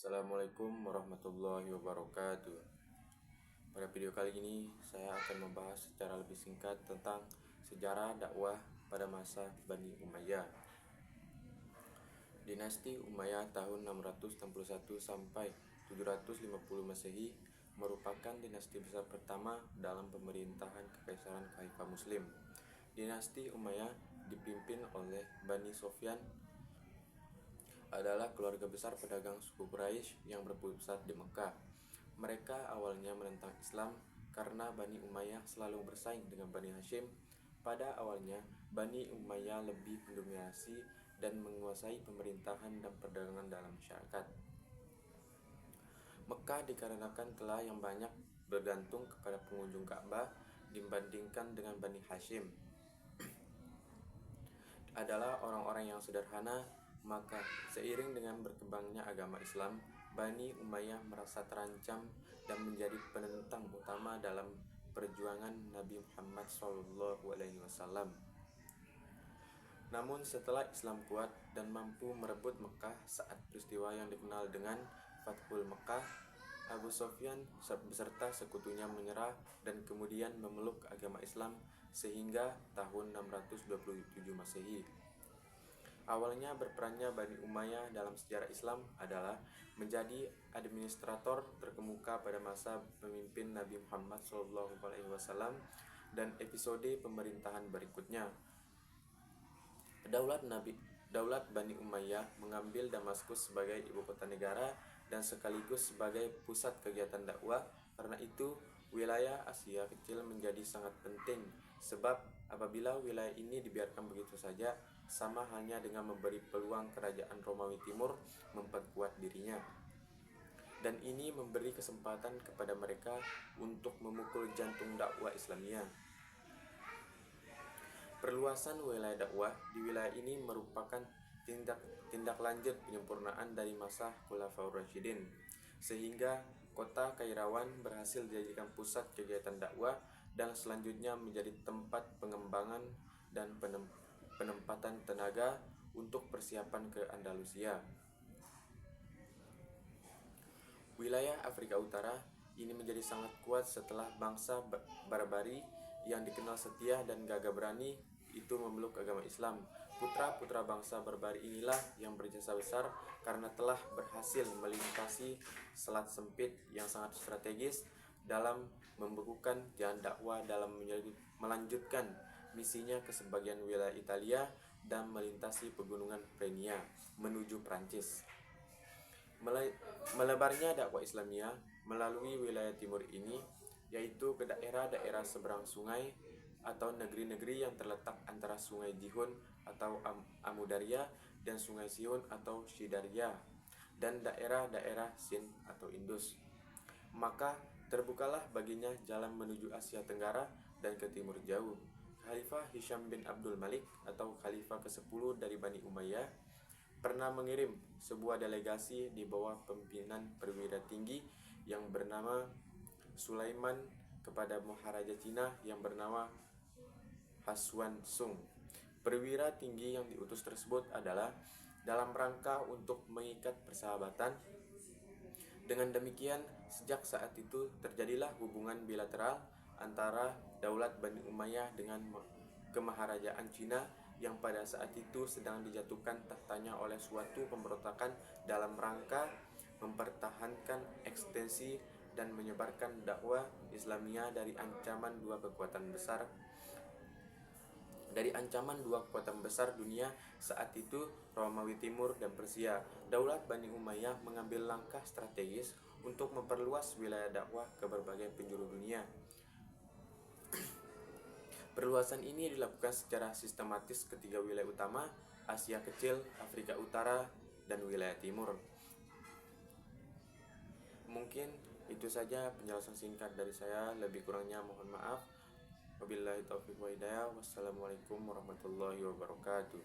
Assalamualaikum warahmatullahi wabarakatuh. Pada video kali ini saya akan membahas secara lebih singkat tentang sejarah dakwah pada masa Bani Umayyah. Dinasti Umayyah tahun 661 sampai 750 Masehi merupakan dinasti besar pertama dalam pemerintahan Kekaisaran Khalifah Muslim. Dinasti Umayyah dipimpin oleh Bani Sofyan adalah keluarga besar pedagang suku Quraisy yang berpusat di Mekah. Mereka awalnya menentang Islam karena Bani Umayyah selalu bersaing dengan Bani Hashim. Pada awalnya, Bani Umayyah lebih mendominasi dan menguasai pemerintahan dan perdagangan dalam masyarakat Mekah dikarenakan telah yang banyak bergantung kepada pengunjung Ka'bah dibandingkan dengan Bani Hashim adalah orang-orang yang sederhana. Maka seiring dengan berkembangnya agama Islam, Bani Umayyah merasa terancam dan menjadi penentang utama dalam perjuangan Nabi Muhammad SAW. Namun setelah Islam kuat dan mampu merebut Mekah saat peristiwa yang dikenal dengan Fathul Mekah, Abu Sofyan beserta sekutunya menyerah dan kemudian memeluk agama Islam sehingga tahun 627 Masehi. Awalnya berperannya Bani Umayyah dalam sejarah Islam adalah menjadi administrator terkemuka pada masa pemimpin Nabi Muhammad SAW dan episode pemerintahan berikutnya. Daulat Bani Umayyah mengambil Damaskus sebagai ibu kota negara dan sekaligus sebagai pusat kegiatan dakwah. Karena itu, wilayah Asia Kecil menjadi sangat penting, sebab apabila wilayah ini dibiarkan begitu saja, sama halnya dengan memberi peluang kerajaan Romawi Timur memperkuat dirinya. Dan ini memberi kesempatan kepada mereka untuk memukul jantung dakwah Islamiyah. Perluasan wilayah dakwah di wilayah ini merupakan tindak lanjut penyempurnaan dari masa Khulafaur Rasyidin, sehingga kota Kairawan berhasil dijadikan pusat kegiatan dakwah dan selanjutnya menjadi tempat pengembangan dan penempatan tenaga untuk persiapan ke Andalusia. Wilayah Afrika Utara ini menjadi sangat kuat setelah bangsa Barbari yang dikenal setia dan gagah berani itu memeluk agama Islam. Putra-putra bangsa Barbari inilah yang berjasa besar karena telah berhasil melintasi selat sempit yang sangat strategis dalam membekukan jalan dakwah dalam melanjutkan misinya ke sebagian wilayah Italia dan melintasi pegunungan Pyrenea menuju Prancis. Melebarnya dakwah Islamiyah melalui wilayah timur ini, yaitu ke daerah-daerah seberang sungai atau negeri-negeri yang terletak antara Sungai Jihun atau Amudarya dan Sungai Sihun atau Shidarya, dan daerah-daerah Sind atau Indus. Maka terbukalah baginya jalan menuju Asia Tenggara dan ke timur jauh. Khalifah Hisham bin Abdul Malik atau Khalifah ke-10 dari Bani Umayyah pernah mengirim sebuah delegasi di bawah pimpinan perwira tinggi yang bernama Sulaiman kepada Maharaja Cina yang bernama Haswan Sung. Perwira tinggi yang diutus tersebut adalah dalam rangka untuk mengikat persahabatan. Dengan demikian, sejak saat itu terjadilah hubungan bilateral antara Daulat Bani Umayyah dengan Kemaharajaan Cina yang pada saat itu sedang dijatuhkan tahtanya oleh suatu pemberontakan dalam rangka mempertahankan ekstensi dan menyebarkan dakwah Islamiyah dari ancaman dua kekuatan besar dunia saat itu, Romawi Timur dan Persia. Daulat Bani Umayyah mengambil langkah strategis untuk memperluas wilayah dakwah ke berbagai penjuru dunia. Perluasan ini dilakukan secara sistematis ke tiga wilayah utama, Asia Kecil, Afrika Utara, dan wilayah Timur. Mungkin itu saja penjelasan singkat dari saya, lebih kurangnya mohon maaf. Wabillahi taufiq wa hidayah. Wassalamualaikum warahmatullahi wabarakatuh.